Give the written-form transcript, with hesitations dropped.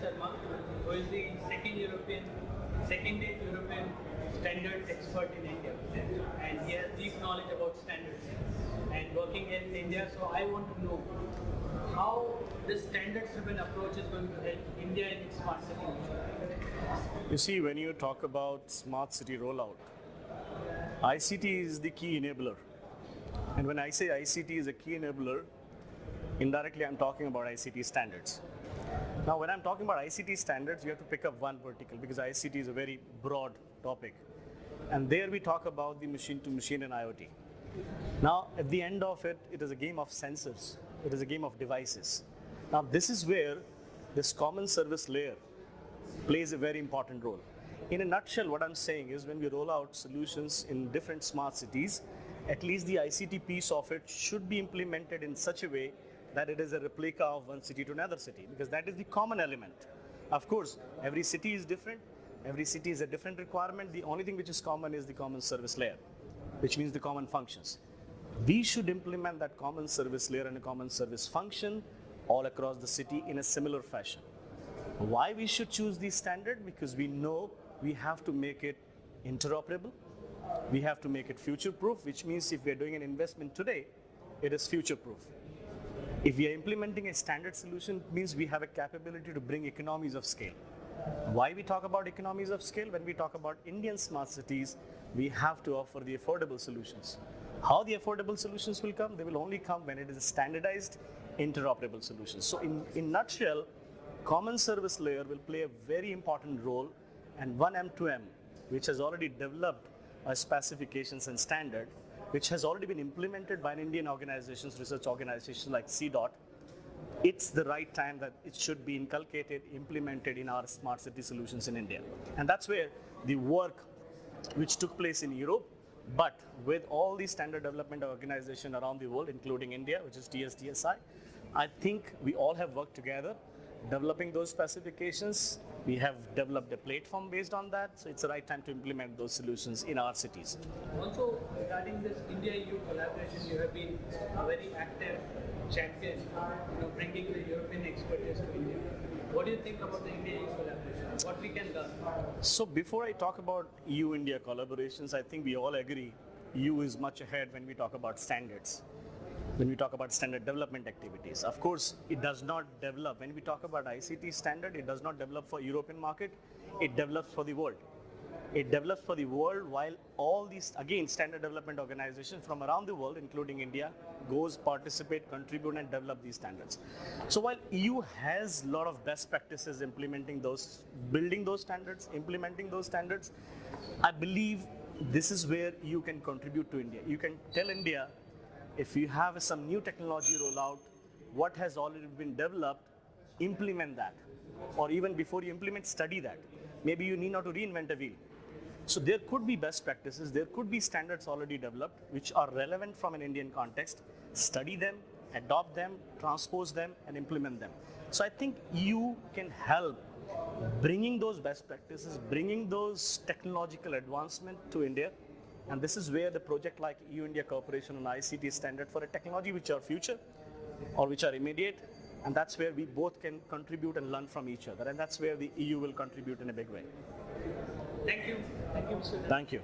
Sharma, who is the second European standards expert in India, and he has deep knowledge about standards and working in India. So I want to know how this standards-driven approach is going to help India in its smart city mission. You see, when you talk about smart city rollout, ICT is the key enabler. And when I say ICT is a key enabler, indirectly I'm talking about ICT standards. Now, when I'm talking about ICT standards, you have to pick up one vertical because ICT is a very broad topic. And there we talk about the machine-to-machine and IoT. Now, at the end of it, it is a game of sensors. It is a game of devices. Now, this is where this common service layer plays a very important role. In a nutshell, what I'm saying is when we roll out solutions in different smart cities, at least the ICT piece of it should be implemented in such a way that it is a replica of one city to another city, because that is the common element. Of course, every city is different. Every city is a different requirement. The only thing which is common is the common service layer, which means the common functions. We should implement that common service layer and a common service function all across the city in a similar fashion. Why we should choose this standard? Because we know we have to make it interoperable. We have to make it future-proof, which means if we are doing an investment today, it is future-proof. If we are implementing a standard solution, it means we have a capability to bring economies of scale. Why we talk about economies of scale? When we talk about Indian smart cities, we have to offer the affordable solutions. How the affordable solutions will come? They will only come when it is a standardized, interoperable solution. So in nutshell, common service layer will play a very important role, and one M2M, which has already developed specifications and standard, which has already been implemented by an Indian organizations, research organizations like CDOT, it's the right time that it should be inculcated, implemented in our smart city solutions in India. And that's where the work which took place in Europe, but with all the standard development organizations around the world, including India, which is TSDSI, I think we all have worked together developing those specifications. We have developed a platform based on that, so it's the right time to implement those solutions in our cities. Also, regarding this India-EU collaboration, you have been a very active champion, bringing the European expertise to India. What do you think about the India-EU collaboration? What we can learn? So before I talk about EU-India collaborations, I think we all agree EU is much ahead when we talk about standards. When we talk about standard development activities. Of course, it does not develop. When we talk about ICT standard, it does not develop for European market, it develops for the world. It develops for the world while all these, again, standard development organizations from around the world, including India, goes, participate, contribute and develop these standards. So while EU has a lot of best practices implementing those, building those standards, implementing those standards, I believe this is where you can contribute to India. You can tell India, if you have some new technology rollout, what has already been developed, implement that. Or even before you implement, study that. Maybe you need not to reinvent a wheel. So there could be best practices, there could be standards already developed which are relevant from an Indian context. Study them, adopt them, transpose them and implement them. So I think EU can help bringing those best practices, bringing those technological advancement to India. And this is where the project like EU-India cooperation on ICT standard for a technology which are future or which are immediate, and that's where we both can contribute and learn from each other, and that's where the EU will contribute in a big way. Thank you. Thank you, Mr. Thank you.